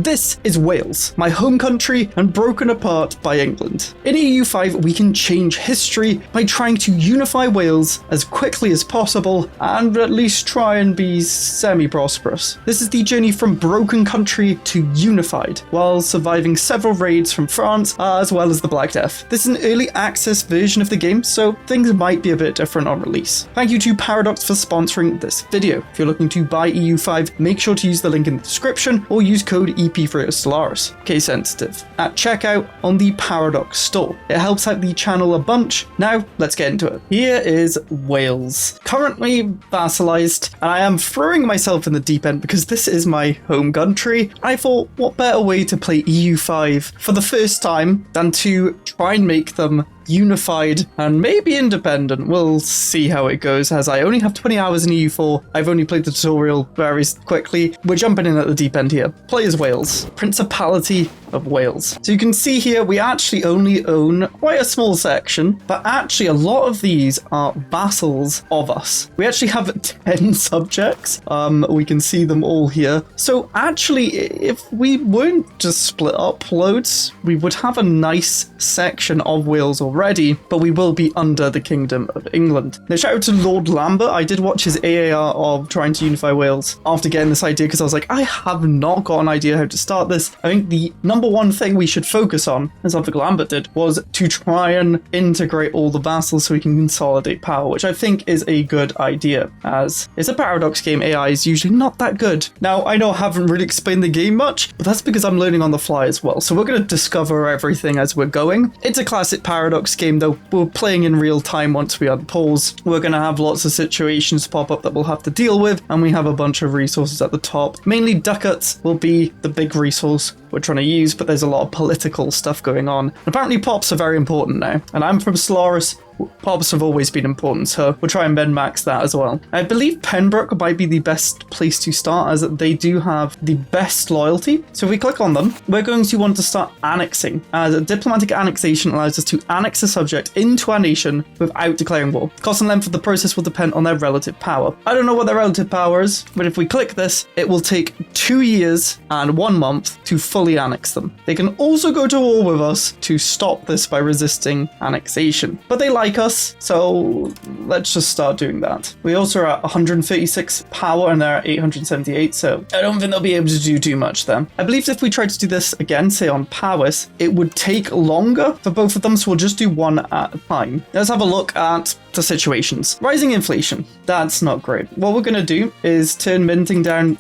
This is Wales, my home country and broken apart by England. In EU5, we can change history by trying to unify Wales as quickly as possible and at least try and be semi-prosperous. This is the journey from broken country to unified, while surviving several raids from France as well as the Black Death. This is an early access version of the game, so things might be a bit different on release. Thank you to Paradox for sponsoring this video. If you're looking to buy EU5, make sure to use the link in the description or use code EP3 at Stellaris, case sensitive, at checkout on the Paradox store. It helps out the channel a bunch. Now, let's get into it. Here is Wales, currently vassalized, and I am throwing myself in the deep end because this is my home country. I thought, what better way to play EU5 for the first time than to try and make them unified and maybe independent. We'll see how it goes, as I only have 20 hours in EU4. I've only played the tutorial very quickly. We're jumping in at the deep end here. Play as Wales, Principality of Wales. So you can see here we actually only own quite a small section, but actually a lot of these are vassals of us. We actually have 10 subjects. We can see them all here. So actually, if we weren't just split up loads, we would have a nice section of Wales already, but we will be under the Kingdom of England. Now, shout out to Lord Lambert. I did watch his AAR of trying to unify Wales after getting this idea, because I was like, I have not got an idea how to start this. I think the number one thing we should focus on, as something Lambert did, was to try and integrate all the vassals so we can consolidate power, which I think is a good idea, as it's a Paradox game. AI is usually not that good. Now, I know I haven't really explained the game much, but that's because I'm learning on the fly as well. So we're going to discover everything as we're going. It's a classic Paradox game, though. We're playing in real time once we unpause. We're going to have lots of situations pop up that we'll have to deal with, and we have a bunch of resources at the top. Mainly ducats will be the big resource we're trying to use, but there's a lot of political stuff going on. Apparently pops are very important now, and I'm from Stellaris. Pops have always been important, so we'll try and min-max that as well. I believe Pembroke might be the best place to start, as they do have the best loyalty. So if we click on them, we're going to want to start annexing, as a diplomatic annexation allows us to annex a subject into our nation without declaring war. Cost and length of the process will depend on their relative power. I don't know what their relative power is, but if we click this, it will take 2 years and 1 month to fully annex them. They can also go to war with us to stop this by resisting annexation, but they like us, so let's just start doing that. We also are at 136 power and they're at 878, so I don't think they'll be able to do too much there. I believe if we tried to do this again, say on powers, it would take longer for both of them, so we'll just do one at a time. Let's have a look at the situations. Rising inflation, that's not great. What we're going to do is turn minting down.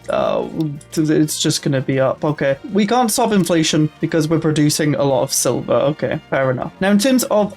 It's just going to be up. Okay, we can't stop inflation because we're producing a lot of silver. Okay, fair enough. Now, in terms of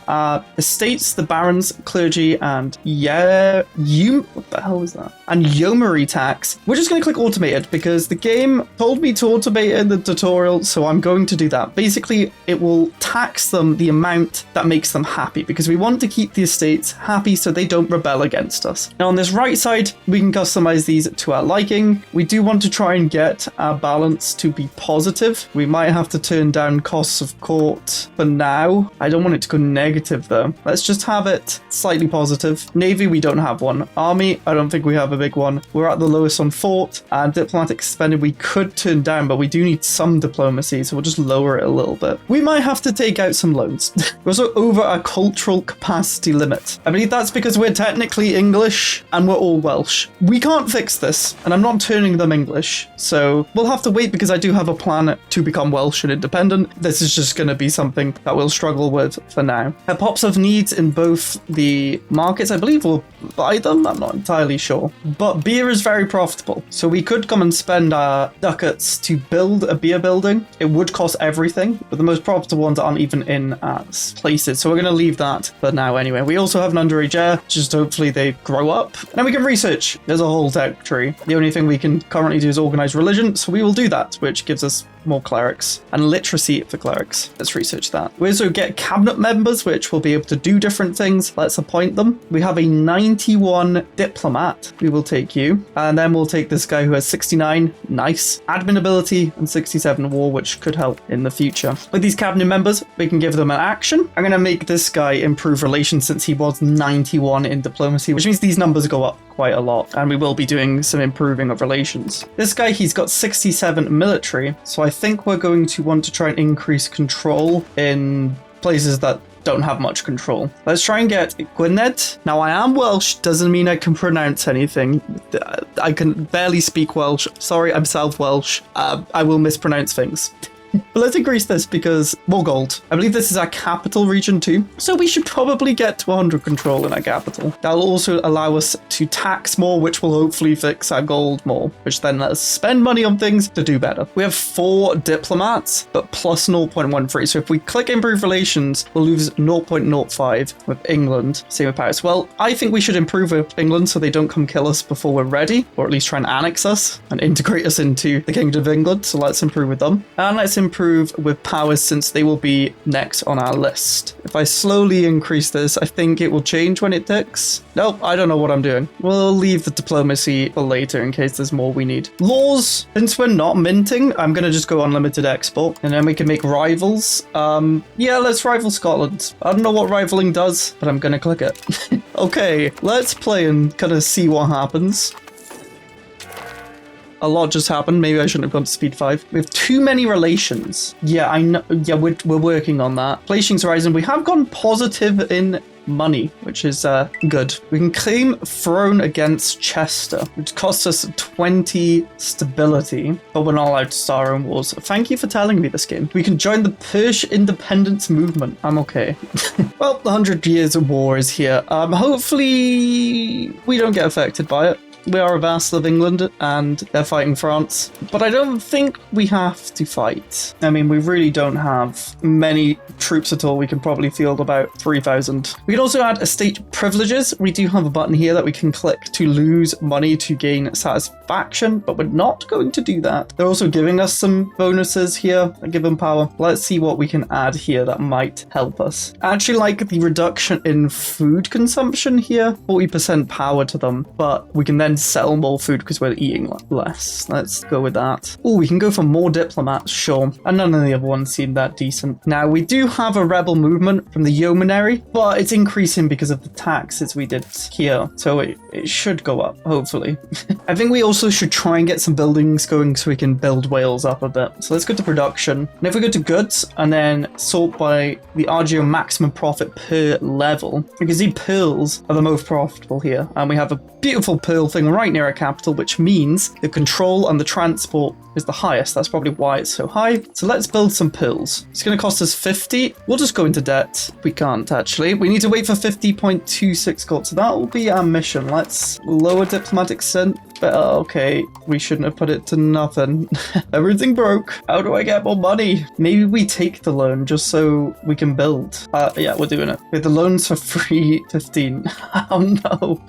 estates, the barons, clergy, and what the hell is that? And yeomanry tax. We're just going to click automated because the game told me to automate it in the tutorial, so I'm going to do that. Basically, it will tax them the amount that makes them happy, because we want to keep the estates happy so they don't rebel against us. Now, on this right side, we can customize these to our liking. We do want to try and get our balance to be positive. We might have to turn down costs of court for now. I don't want it to go negative though. Let's just have it slightly positive. Navy, we don't have one. Army, I don't think we have a big one. We're at the lowest on fort, and diplomatic spending we could turn down, but we do need some diplomacy, so we'll just lower it a little bit. We might have to take out some loans. We're also over our cultural capacity limit. I believe that's because we're technically English and we're all Welsh. We can't fix this, and I'm not turning them English, so we'll have to wait, because I do have a plan to become Welsh and independent. This is just going to be something that we'll struggle with for now. Pops have needs in both the markets. I believe we'll buy them. I'm not entirely sure, but beer is very profitable, so we could come and spend our ducats to build a beer building. It would cost everything, but the most profitable ones aren't even in places, so we're going to leave that for now anyway. We also have an underage heir, just hopefully they grow up, and then we can research. There's a whole tech tree. The only thing we can currently do is organize religion, so we will do that, which gives us more clerics and literacy for clerics. Let's research that. We also get cabinet members, which will be able to do different things. Let's appoint them. We have a 91 diplomat. We will take you, and then we'll take this guy who has 69 nice admin ability and 67 war, which could help in the future. With these cabinet members, we can give them an action. I'm going to make this guy improve relations, since he was 91 in diplomacy, which means these numbers go up quite a lot, and we will be doing some improving of relations. This guy, he's got 67 military, so I think we're going to want to try and increase control in places that don't have much control. Let's try and get Gwynedd. Now, I am Welsh, doesn't mean I can pronounce anything. I can barely speak Welsh. Sorry, I'm South Welsh. I will mispronounce things. But let's increase this because more gold. I believe this is our capital region too. So we should probably get to 100 control in our capital. That'll also allow us to tax more, which will hopefully fix our gold more, which then lets us spend money on things to do better. We have 4 diplomats, but plus 0.13. So if we click improve relations, we'll lose 0.05 with England. Same with Paris. Well, I think we should improve with England so they don't come kill us before we're ready, or at least try and annex us and integrate us into the Kingdom of England. So let's improve with them. And let's improve with powers since they will be next on our list. If I slowly increase this, I think it will change when it ticks. Nope, I don't know what I'm doing. We'll leave the diplomacy for later in case there's more we need. Laws, since we're not minting, I'm gonna just go unlimited export and then we can make rivals. Yeah, let's rival Scotland. I don't know what rivaling does, but I'm gonna click it. Okay, let's play and kind of see what happens. A lot just happened. Maybe I shouldn't have gone to speed 5. We have too many relations. Yeah, I know. Yeah, we're working on that. Inflation's rising. We have gone positive in money, which is good. We can claim throne against Chester, which costs us 20 stability, but we're not allowed to start our own wars. Thank you for telling me this game. We can join the Persian independence movement. I'm okay. Well, the 100 Years of War is here. Hopefully we don't get affected by it. We are a vassal of England and they're fighting France, but I don't think we have to fight. I mean, we really don't have many troops at all. We can probably field about 3,000. We can also add estate privileges. We do have a button here that we can click to lose money to gain satisfaction, but we're not going to do that. They're also giving us some bonuses here that give them power. Let's see what we can add here that might help us. I actually like the reduction in food consumption here, 40% power to them, but we can then sell more food because we're eating less. Let's go with that. Oh, we can go for more diplomats, sure. And none of the other ones seem that decent. Now, we do have a rebel movement from the yeomanry, but it's increasing because of the taxes we did here. So it should go up, hopefully. I think we also should try and get some buildings going so we can build Wales up a bit. So let's go to production. And if we go to goods and then sort by the RGO maximum profit per level, you can see pearls are the most profitable here. And we have a beautiful pearl thing right near our capital, which means the control and the transport is the highest. That's probably why it's so high. So let's build some pearls. It's going to cost us 50. We'll just go into debt. We can't actually. We need to wait for 50.26 gold. So that will be our mission. Let's lower diplomatic sent. Okay, we shouldn't have put it to nothing. Everything broke. How do I get more money? Maybe we take the loan just so we can build. Yeah, we're doing it. With the loans for free 15. Oh no.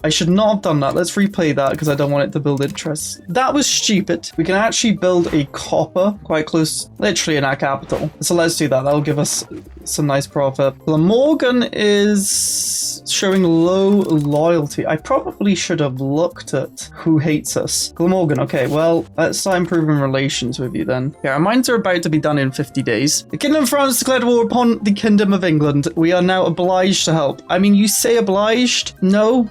I should not have done that. Let's replay that because I don't want it to build interest. That was stupid. We can actually build a copper quite close, literally in our capital. So let's do that. That'll give us some nice profit. Glamorgan is showing low loyalty. I probably should have looked at who hates us. Glamorgan, okay, well, let's start improving relations with you then. Yeah, our mines are about to be done in 50 days. The Kingdom of France declared war upon the Kingdom of England. We are now obliged to help. I mean, you say obliged? No.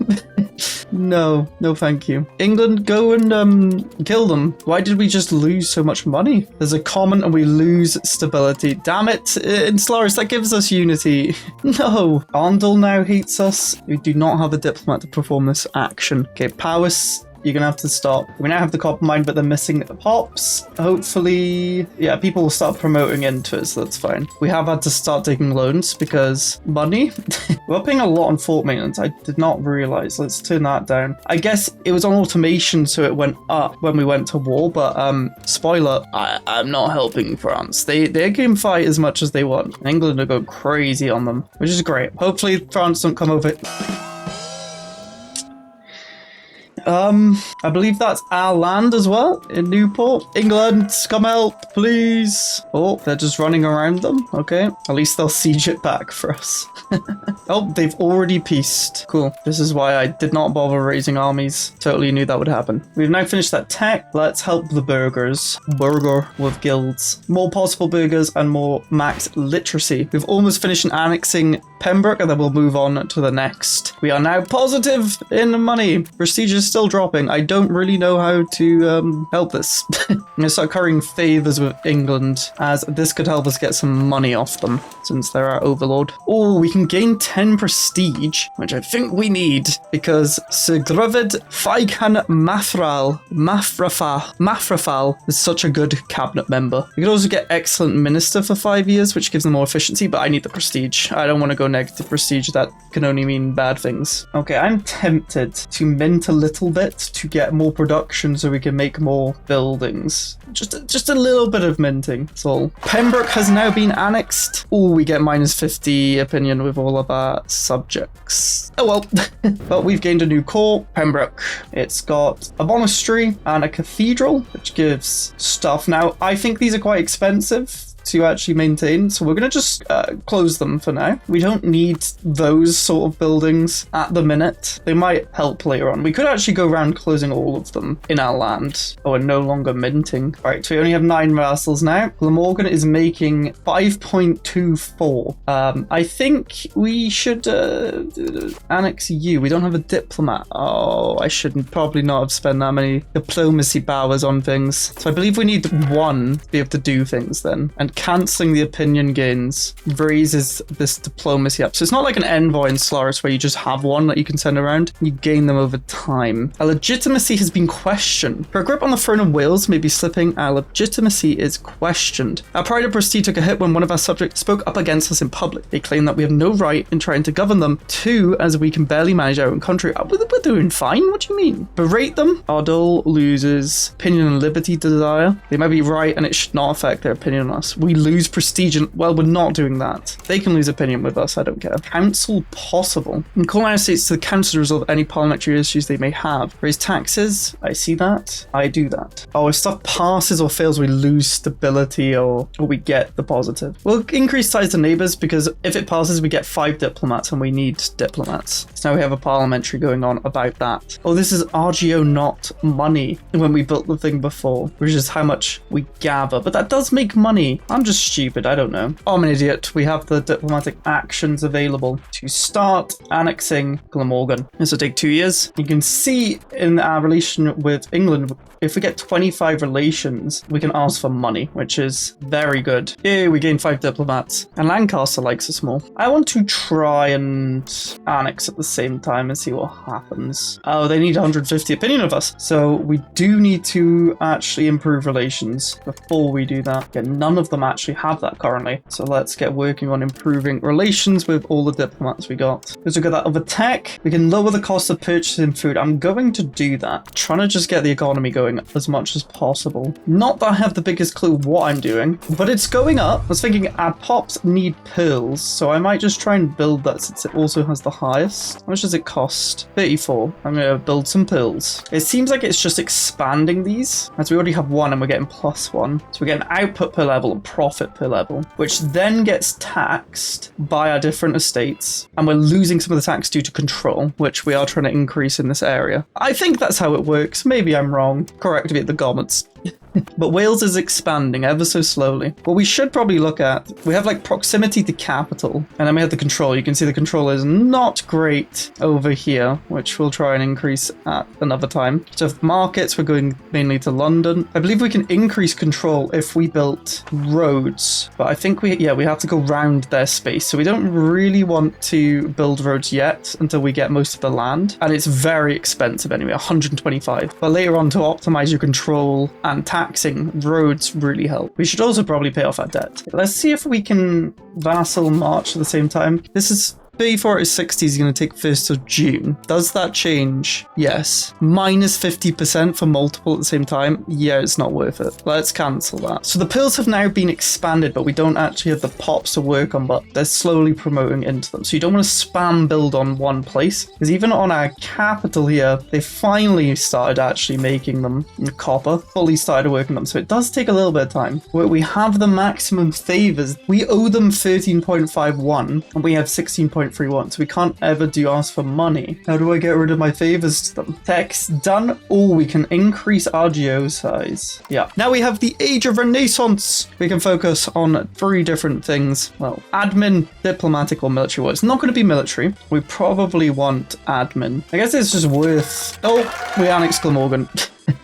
No, thank you. England, go and kill them. Why did we just lose so much money? There's a comment and we lose stability. Damn it, in Stellaris, that gives us unity. No. Arndal now hates us. We do not have a diplomat to perform this action. Okay, Powis, you're gonna have to stop. We now have the copper mine, but they're missing the hops. Hopefully, yeah, people will start promoting into it, so that's fine. We have had to start taking loans because money. We're paying a lot on fort maintenance. I did not realize. Let's turn that down. I guess it was on automation, so it went up when we went to war, but spoiler, I'm not helping France. They can fight as much as they want. England will go crazy on them, which is great. Hopefully France don't come over. I believe that's our land as well in Newport. England, come help, please. Oh, they're just running around them. Okay, at least they'll siege it back for us. Oh, they've already peaced. Cool. This is why I did not bother raising armies. Totally knew that would happen. We've now finished that tech. Let's help the burghers. Burger with guilds. More possible burghers and more max literacy. We've almost finished annexing Pembroke, and then we'll move on to the next. We are now positive in money. Prestige is still dropping. I don't really know how to help this. I'm going to start currying favors with England, as this could help us get some money off them, since they're our overlord. Oh, we can gain 10 prestige, which I think we need, because Sir Gruvid Faikan Mafrafal is such a good cabinet member. We could also get excellent minister for 5 years, which gives them more efficiency, but I need the prestige. I don't want to go negative prestige. That can only mean bad things. Okay, I'm tempted to mint a little bit to get more production so we can make more buildings. Just a little bit of minting, that's all. Pembroke has now been annexed. Oh, we get minus 50 opinion with all of our subjects. Oh well. But we've gained a new core, Pembroke. It's got a monastery and a cathedral, which gives stuff. Now, I think these are quite expensive to actually maintain, so we're going to just close them for now. We don't need those sort of buildings at the minute. They might help later on. We could actually go around closing all of them in our land. Oh, we're no longer minting. Right, so we only have 9 vassals now. Glamorgan is making 5.24. I think we should annex you. We don't have a diplomat. Oh, I shouldn't probably not have spent that many diplomacy powers on things. So I believe we need 1 to be able to do things then. And cancelling the opinion gains raises this diplomacy up. So it's not like an envoy in Stellaris where you just have 1 that you can send around. You gain them over time. Our legitimacy has been questioned. Our grip on the throne of Wales may be slipping. Our legitimacy is questioned. Our pride and prestige took a hit when one of our subjects spoke up against us in public. They claim that we have no right in trying to govern them. 2, as we can barely manage our own country. We're doing fine. What do you mean? Berate them. Ardol loses opinion and liberty desire. They might be right, and it should not affect their opinion on us. We lose prestige, and well, we're not doing that. They can lose opinion with us, I don't care. Council possible. And call our states to the council to resolve any parliamentary issues they may have. Raise taxes, I see that. I do that. Oh, if stuff passes or fails, we lose stability, or we get the positive. We'll increase ties to neighbours, because if it passes, we get 5 diplomats, and we need diplomats. So now we have a parliamentary going on about that. Oh, this is RGO, not money, when we built the thing before, which is how much we gather. But that does make money. I'm just stupid, I don't know. I'm an idiot. We have the diplomatic actions available to start annexing Glamorgan. This will take 2 years. You can see in our relation with England, if we get 25 relations, we can ask for money, which is very good. Yay, we gain 5 diplomats. And Lancaster likes us more. I want to try and annex at the same time and see what happens. Oh, they need 150 opinion of us. So we do need to actually improve relations before we do that. Yeah, none of them actually have that currently. So let's get working on improving relations with all the diplomats we got. Because we got that other tech. We can lower the cost of purchasing food. I'm going to do that. Trying to just get the economy going as much as possible. Not that I have the biggest clue what I'm doing, but it's going up. I was thinking our pops need pearls, so I might just try and build that since it also has the highest. How much does it cost? 34. I'm going to build some pearls. It seems like it's just expanding these, as we already have 1 and we're getting +1. So we're getting output per level and profit per level, which then gets taxed by our different estates, and we're losing some of the tax due to control, which we are trying to increase in this area. I think that's how it works. Maybe I'm wrong. Correct me in the comments. But Wales is expanding ever so slowly. What we should probably look at, we have like proximity to capital, and then we have the control. You can see the control is not great over here, which we'll try and increase at another time. So for markets, we're going mainly to London. I believe we can increase control if we built roads, but I think we have to go round their space. So we don't really want to build roads yet until we get most of the land, and it's very expensive anyway, 125. But later on, to optimize your control and taxing, roads really help. We should also probably pay off our debt. Let's see if we can vassal march at the same time. This is 34 out of 60 is going to take 1st of June. Does that change? Yes. Minus 50% for multiple at the same time? Yeah, it's not worth it. Let's cancel that. So the pearls have now been expanded, but we don't actually have the pops to work on, but they're slowly promoting into them. So you don't want to spam build on one place, because even on our capital here, they finally started actually making them in copper, fully started working them. So it does take a little bit of time. Where we have the maximum favors, we owe them 13.51 and we have 16.31. So we can't ever do ask for money. How do I get rid of my favors to them? Text done. Oh, we can increase our geo size. Yeah. Now we have the Age of Renaissance. We can focus on 3 different things. Well, admin, diplomatic, or military. Well, it's not going to be military. We probably want admin. I guess it's just worth... Oh, we annexed Glamorgan.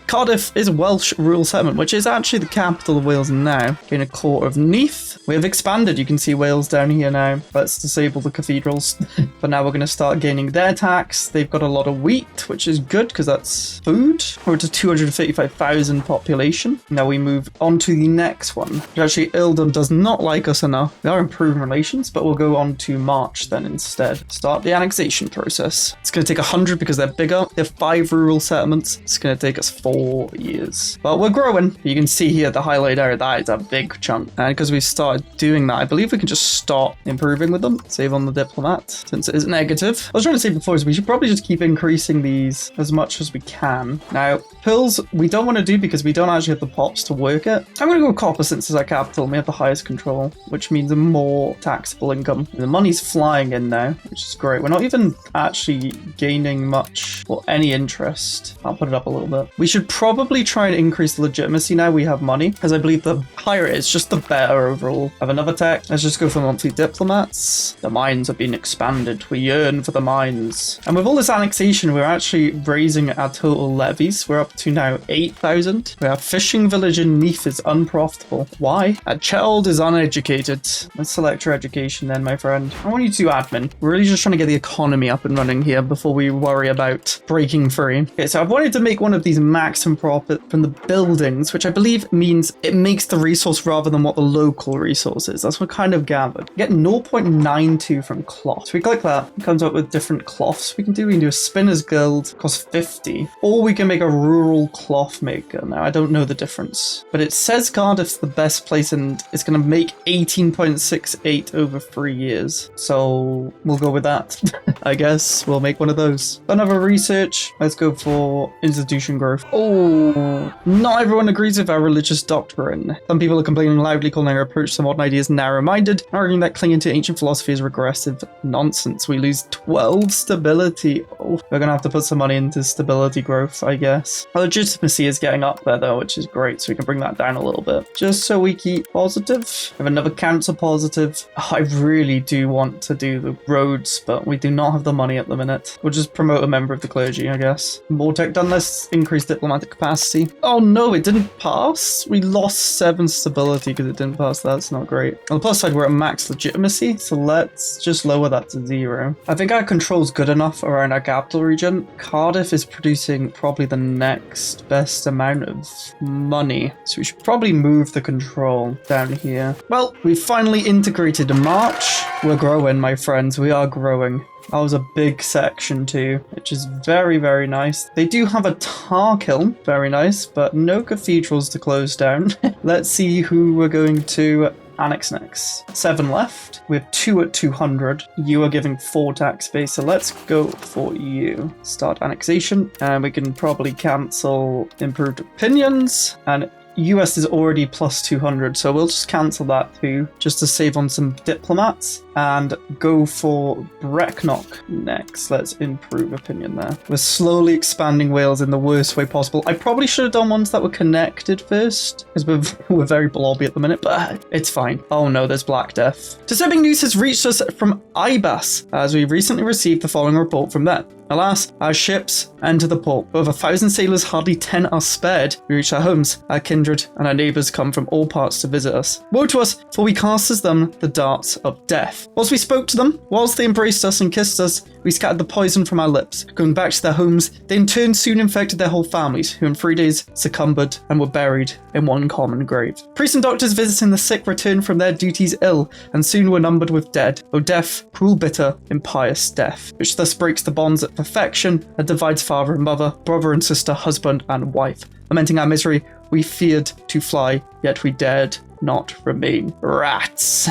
Cardiff is a Welsh rural settlement, which is actually the capital of Wales now. In a court of Neath. We have expanded. You can see Wales down here now. Let's disable the cathedrals. But now we're going to start gaining their tax. They've got a lot of wheat, which is good because that's food. We're to 235,000 population. Now we move on to the next one. Which actually, Earldom does not like us enough. We are improving relations, but we'll go on to March then instead. Start the annexation process. It's going to take 100 because they're bigger. They have 5 rural settlements. It's going to take us 4 years. But we're growing. You can see here the highlight area. That is a big chunk. And because we started doing that, I believe we can just stop improving with them. Save on the diplomat since it is negative. I was trying to say before is we should probably just keep increasing these as much as we can. Now, pearls we don't want to do because we don't actually have the pops to work it. I'm going to go copper since it's our capital and we have the highest control, which means a more taxable income. And the money's flying in now, which is great. We're not even actually gaining much or any interest. I'll put it up a little bit. We should probably try and increase the legitimacy now we have money, as I believe the higher it is, just the better overall. Have another tech. Let's just go for monthly diplomats. The mines have been expanded. We yearn for the mines. And with all this annexation, we're actually raising our total levies. We're up to now 8,000. We have fishing village in Neath is unprofitable. Why? Cheld is uneducated. Let's select your education then, my friend. I want you to do admin. We're really just trying to get the economy up and running here before we worry about breaking free. Okay, so I've wanted to make one of these maximum profit from the buildings, which I believe means it makes the resource rather than what the local resource is. That's what I kind of gathered. We get 0.92 from cloth. So we click that. It comes up with different cloths we can do. We can do a spinner's guild, cost 50. Or we can make a rural cloth maker. Now, I don't know the difference. But it says Cardiff's the best place and it's going to make 18.68 over 3 years. So we'll go with that. I guess we'll make one of those. Another research. Let's go for institution growth. Oh, not everyone agrees with our religious doctrine. Some people are complaining loudly, calling our approach to modern ideas narrow-minded, arguing that clinging to ancient philosophy is regressive nonsense. We lose 12 stability. Oh, we're going to have to put some money into stability growth, I guess. Our legitimacy is getting up there, though, which is great, so we can bring that down a little bit. Just so we keep positive. We have another council positive. Oh, I really do want to do the roads, but we do not have the money at the minute. We'll just promote a member of the clergy, I guess. More tech done. Let's increase diplomatic capacity. Oh no, it didn't pass. We lost 7 stability because it didn't pass. That's not great. On the plus side, we're at max legitimacy, so let's just lower that to 0. I think our control's good enough around our capital region. Cardiff is producing probably the next best amount of money, so we should probably move the control down here. Well, we finally integrated in March. We're growing, my friends. We are growing. That was a big section too, which is very, very nice. They do have a tar kiln, very nice, but no cathedrals to close down. Let's see who we're going to annex next. 7 left. We have 2 at 200. You are giving 4 tax base, so let's go for you. Start annexation, and we can probably cancel improved opinions, and US is already plus 200, so we'll just cancel that too, just to save on some diplomats, and go for Brecknock next. Let's improve opinion there. We're slowly expanding Wales in the worst way possible. I probably should have done ones that were connected first, because we're very blobby at the minute, but it's fine. Oh no, there's Black Death. Disturbing news has reached us from IBAS, as we recently received the following report from them. Alas, our ships enter the port. With 1,000 sailors, hardly 10 are spared. We reach our homes, our kindred, and our neighbours come from all parts to visit us. Woe to us, for we cast as them the darts of death. off. Whilst we spoke to them, whilst they embraced us and kissed us, we scattered the poison from our lips. Going back to their homes, they in turn soon infected their whole families, who in 3 days succumbed and were buried in one common grave. Priests and doctors visiting the sick returned from their duties ill, and soon were numbered with dead. O death, cruel, bitter, impious death, which thus breaks the bonds at perfection and divides father and mother, brother and sister, husband and wife. Lamenting our misery, we feared to fly, yet we dared not remain. Rats.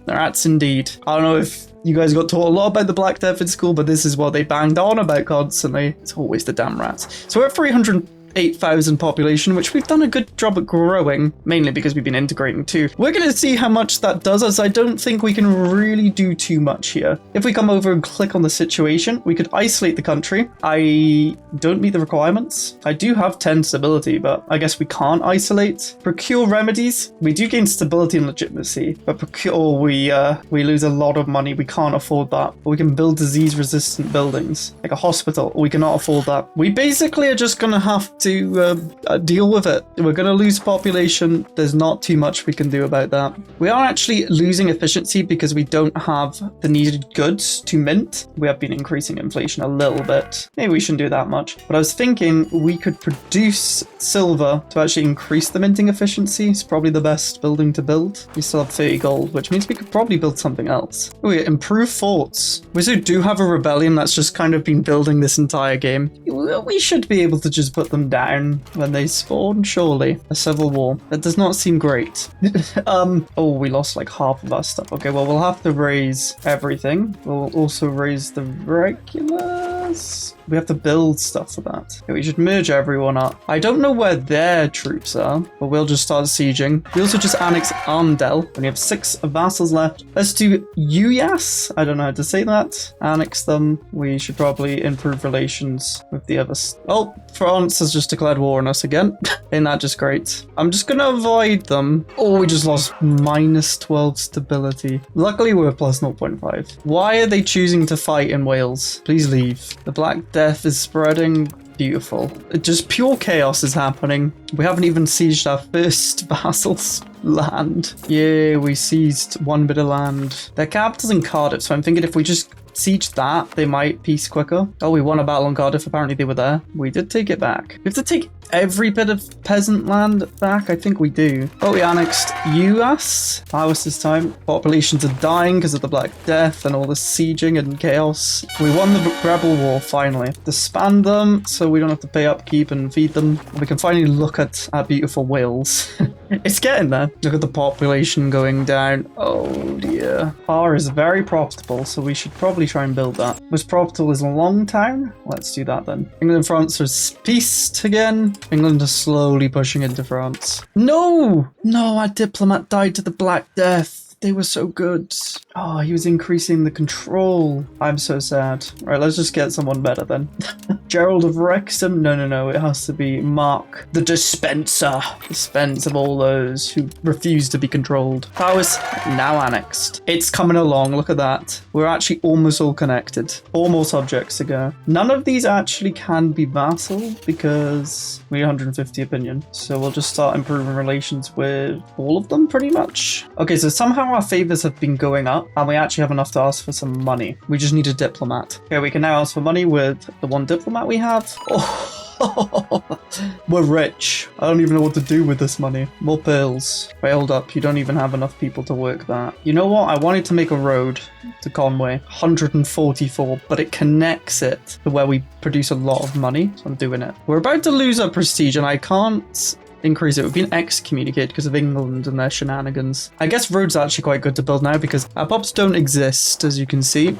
Rats indeed. I don't know if you guys got taught a lot about the Black Death in school, but this is what they banged on about constantly. It's always the damn rats. So we're at 308,000 population, which we've done a good job at growing, mainly because we've been integrating too. We're going to see how much that does, as I don't think we can really do too much here. If we come over and click on the situation, we could isolate the country. I don't meet the requirements. I do have 10 stability, but I guess we can't isolate. Procure remedies. We do gain stability and legitimacy, but procure, we lose a lot of money. We can't afford that. But we can build disease-resistant buildings, like a hospital. We cannot afford that. We basically are just going to have to deal with it. We're going to lose population. There's not too much we can do about that. We are actually losing efficiency because we don't have the needed goods to mint. We have been increasing inflation a little bit. Maybe we shouldn't do that much. But I was thinking we could produce silver to actually increase the minting efficiency. It's probably the best building to build. We still have 30 gold, which means we could probably build something else. Oh yeah, improve forts. We also do have a rebellion that's just kind of been building this entire game. We should be able to just put them down when they spawn, surely. A civil war. That does not seem great. Oh, we lost like half of our stuff. Okay, well, we'll have to raise everything. We'll also raise the regulars. We have to build stuff for that. Okay, we should merge everyone up. I don't know where their troops are, but we'll just start sieging. We also just annex Arndel. We have 6 vassals left. Let's do UYAS. I don't know how to say that. Annex them. We should probably improve relations with the others. Oh, France has just declared war on us again. Ain't that just great? I'm just gonna avoid them. Oh, we just lost minus 12 stability. Luckily, we're plus 0.5. Why are they choosing to fight in Wales? Please leave. The Black Death is spreading. Beautiful. Just pure chaos is happening. We haven't even sieged our first vassal's land. Yeah, we seized one bit of land. Their capital's in Cardiff, so I'm thinking if we just siege that, they might peace quicker. Oh, we won a battle on Cardiff. Apparently they were there. We did take it back. We have to take every bit of peasant land back. I think we do. Oh, we annexed US. Ours this time. Populations are dying because of the Black Death and all the sieging and chaos. We won the rebel war finally. Disband them so we don't have to pay upkeep and feed them. We can finally look at our beautiful Wales. It's getting there. Look at the population going down. Oh dear. Par is very profitable, so we should probably try and build that. Most profitable is Longtown. Let's do that then. England and France are peaced again. England is slowly pushing into France. No! No, our diplomat died to the Black Death. They were so good. Oh, he was increasing the control. I'm so sad. Right, let's just get someone better then. Gerald of Wrexham? No. It has to be Mark the Dispenser. Dispense of all those who refuse to be controlled. Powers now annexed. It's coming along. Look at that. We're actually almost all connected. 4 more subjects to go. None of these actually can be vassal because we 150 opinion. So we'll just start improving relations with all of them pretty much. Okay, so somehow our favors have been going up and we actually have enough to ask for some money. We just need a diplomat. Okay, we can now ask for money with the one diplomat we have. Oh, we're rich. I don't even know what to do with this money. More pearls. Wait, hold up. You don't even have enough people to work that. You know what? I wanted to make a road to Conway. 144, but it connects it to where we produce a lot of money. So I'm doing it. We're about to lose our prestige and I can't increase it. We've been excommunicated because of England and their shenanigans. I guess roads are actually quite good to build now because our pubs don't exist, as you can see.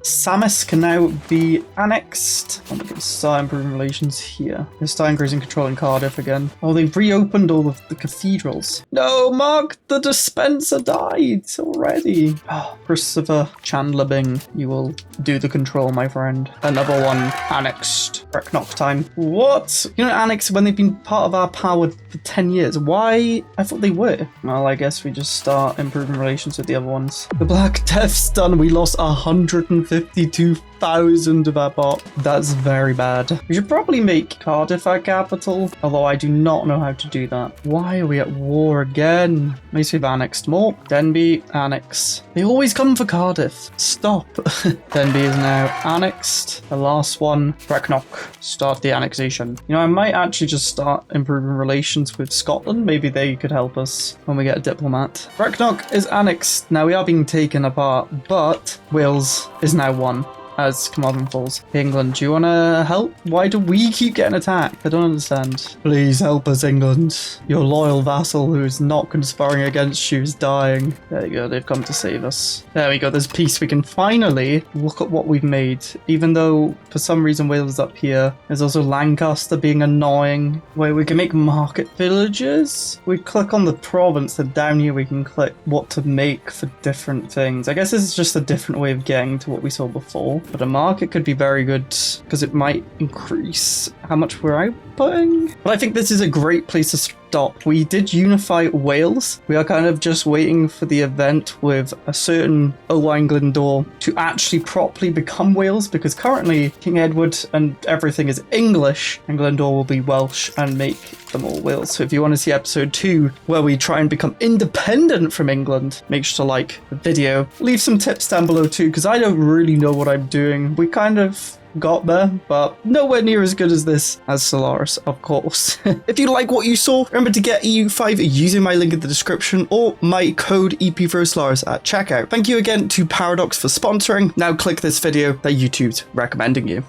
Samis can now be annexed. And we can start improving relations here. Let's start increasing control in Cardiff again. Oh, they've reopened all of the cathedrals. No, Mark the Dispenser died already. Oh, Christopher Chandler Bing, you will do the control, my friend. Another one annexed. Brecknock time. What? You know, annexed when they've been part of our power for 10 years. Why? I thought they were. Well, I guess we just start improving relations with the other ones. The Black Death's done. We lost 152 1,000 of our bot. That's very bad. We should probably make Cardiff our capital, although I do not know how to do that. Why are we at war again? At least we've annexed more. Denbigh, annex. They always come for Cardiff. Stop. Denbigh is now annexed. The last one, Brecknock. Start the annexation. You know, I might actually just start improving relations with Scotland. Maybe they could help us when we get a diplomat. Brecknock is annexed. Now we are being taken apart, but Wales is now one as Carmarthen falls. England, do you want to help? Why do we keep getting attacked? I don't understand. Please help us, England. Your loyal vassal who is not conspiring against you is dying. There you go, they've come to save us. There we go, there's peace. We can finally look at what we've made. Even though for some reason Wales is up here, there's also Lancaster being annoying. Where we can make market villages. We click on the province, and down here we can click what to make for different things. I guess this is just a different way of getting to what we saw before. But a market could be very good because it might increase how much we're outputting. But I think this is a great place to stop. We did unify Wales. We are kind of just waiting for the event with a certain Owain to actually properly become Wales, because currently King Edward and everything is English, and Glyndŵr will be Welsh and make them all Wales. So if you want to see episode 2 where we try and become independent from England, make sure to like the video. Leave some tips down below too, because I don't really know what I'm doing. We kind of got there, but nowhere near as good as this as Stellaris, of course. If you like what you saw, remember to get EU5 using my link in the description or my code EP4Stellaris at checkout. Thank you again to Paradox for sponsoring. Now click this video that YouTube's recommending you.